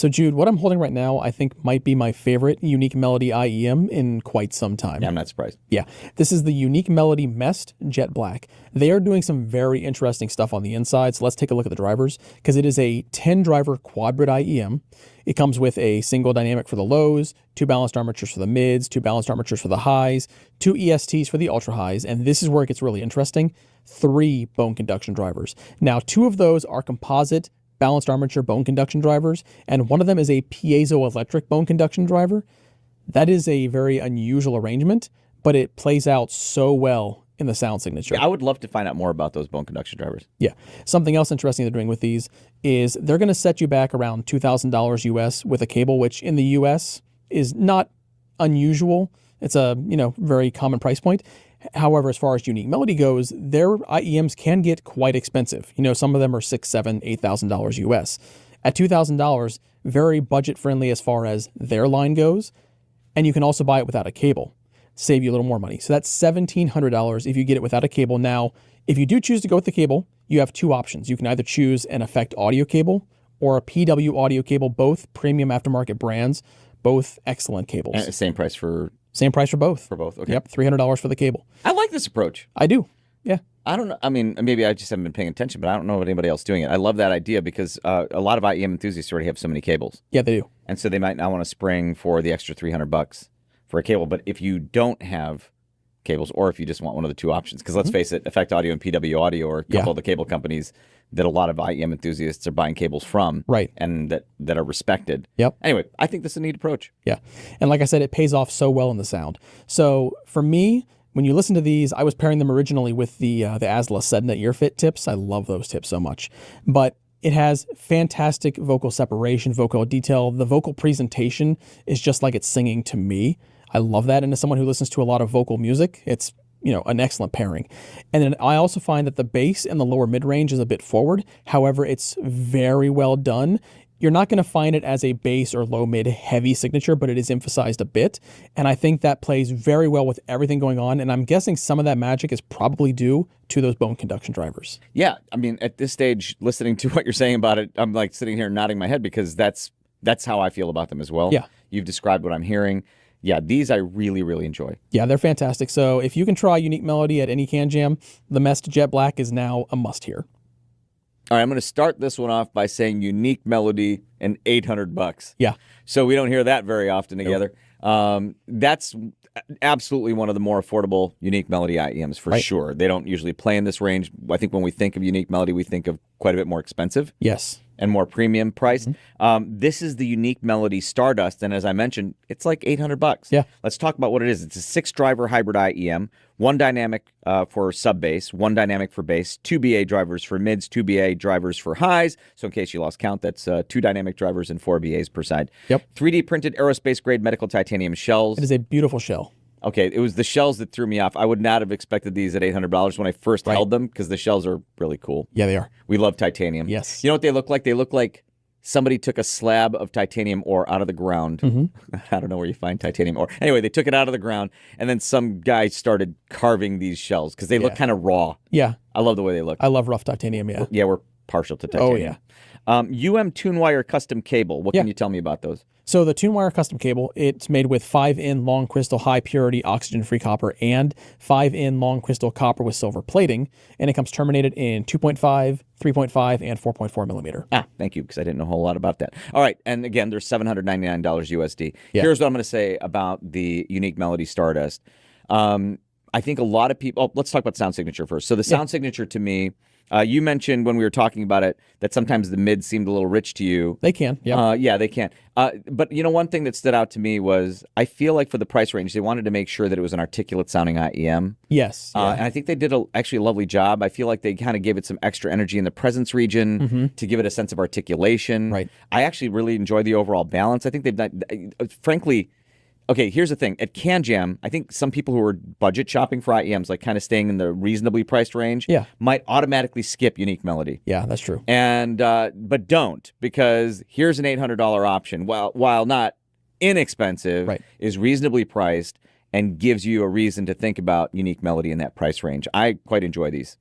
So, Jude, what I'm holding right now, I think might be my favorite Unique Melody IEM in quite some time. Yeah, I'm not surprised. Yeah, this is the Unique Melody Mest Jet Black. They are doing some very interesting stuff on the inside, so let's take a look at the drivers, because it is a 10-driver quad-brid IEM. It comes with a single dynamic for the lows, 2 balanced armatures for the mids, 2 balanced armatures for the highs, 2 ESTs for the ultra highs, and this is where it gets really interesting, 3 bone conduction drivers. Now, 2 of those are composite balanced armature bone conduction drivers, and one of them is a piezoelectric bone conduction driver. That is a very unusual arrangement, but it plays out so well in the sound signature. Yeah, I would love to find out more about those bone conduction drivers. Yeah. Something else interesting they're doing with these is they're going to set you back around $2,000 US with a cable, which in the US is not unusual. It's a, very common price point. However, as far as Unique Melody goes, their IEMs can get quite expensive. Some of them are $6,000, $7,000, $8,000 US. At $2,000, very budget friendly as far as their line goes. And you can also buy it without a cable, save you a little more money. So that's $1,700 if you get it without a cable. Now, if you do choose to go with the cable, you have 2 options. You can either choose an Effect audio cable or a PW audio cable, both premium aftermarket brands, both excellent cables. And same price for both. For both, okay. Yep, $300 for the cable. I like this approach. I do, yeah. I don't know. I mean, maybe I just haven't been paying attention, but I don't know of anybody else doing it. I love that idea because a lot of IEM enthusiasts already have so many cables. Yeah, they do. And so they might not want to spring for the extra $300 for a cable. But if you don't have cables, or if you just want one of the 2 options, because let's face it, Effect Audio and PW Audio are a couple of the cable companies that a lot of IEM enthusiasts are buying cables from, right? And that are respected. Yep. Anyway, I think this is a neat approach. Yeah, and like I said, it pays off so well in the sound. So for me, when you listen to these, I was pairing them originally with the Asla Sedna ear fit tips. I love those tips so much, but it has fantastic vocal separation, vocal detail. The vocal presentation is just like it's singing to me. I love that. And as someone who listens to a lot of vocal music, it's an excellent pairing. And then I also find that the bass and the lower mid-range is a bit forward. However, it's very well done. You're not going to find it as a bass or low mid heavy signature, but it is emphasized a bit. And I think that plays very well with everything going on. And I'm guessing some of that magic is probably due to those bone conduction drivers. Yeah. I mean, at this stage, listening to what you're saying about it, I'm like sitting here nodding my head because that's how I feel about them as well. Yeah. You've described what I'm hearing. Yeah, these I really, really enjoy. Yeah, they're fantastic. So if you can try Unique Melody at any Can Jam, the Mest Jet Black is now a must here. All right, I'm going to start this one off by saying Unique Melody and $800. Yeah. So we don't hear that very often together. That's absolutely one of the more affordable Unique Melody IEMs for sure. They don't usually play in this range. I think when we think of Unique Melody, we think of quite a bit more expensive. Yes. And more premium priced. This is the Unique Melody Stardust, and as I mentioned, it's like $800. Yeah. Let's talk about what it is. It's a 6-driver hybrid IEM, 1 dynamic for sub bass, 1 dynamic for bass, 2 BA drivers for mids, 2 BA drivers for highs. So in case you lost count, that's 2 dynamic drivers and 4 BAs per side. Yep. 3D printed aerospace grade medical titanium shells. It is a beautiful shell. Okay, it was the shells that threw me off. I would not have expected these at $800 when I first held them because the shells are really cool. Yeah, they are. We love titanium. Yes. You know what they look like? They look like somebody took a slab of titanium ore out of the ground. I don't know where you find titanium ore. Anyway, they took it out of the ground, and then some guy started carving these shells because they look kind of raw. Yeah. I love the way they look. I love rough titanium, yeah. Yeah, we're partial to titanium. Oh, yeah. Tune Wire custom cable. What can you tell me about those? So the Tune Wire custom cable, it's made with 5N long crystal high purity oxygen-free copper and 5N long crystal copper with silver plating, and it comes terminated in 2.5, 3.5, and 4.4 millimeter. Thank you, because I didn't know a whole lot about that. All right, and again, they're $799 USD. Yeah. Here's what I'm going to say about the Unique Melody Stardust. I think a lot of people... Oh, let's talk about sound signature first. So the sound signature to me... you mentioned when we were talking about it that sometimes the mids seemed a little rich to you. They can, yeah. Yeah, they can. But one thing that stood out to me was I feel like for the price range, they wanted to make sure that it was an articulate sounding IEM. Yes. Yeah. And I think they did actually a lovely job. I feel like they kind of gave it some extra energy in the presence region to give it a sense of articulation. Right. I actually really enjoy the overall balance. I think they've done, frankly... Okay, here's the thing. At Can Jam, I think some people who are budget shopping for IEMs, like kind of staying in the reasonably priced range, might automatically skip Unique Melody. Yeah, that's true. And but don't, because here's an $800 option. While not inexpensive, is reasonably priced and gives you a reason to think about Unique Melody in that price range. I quite enjoy these.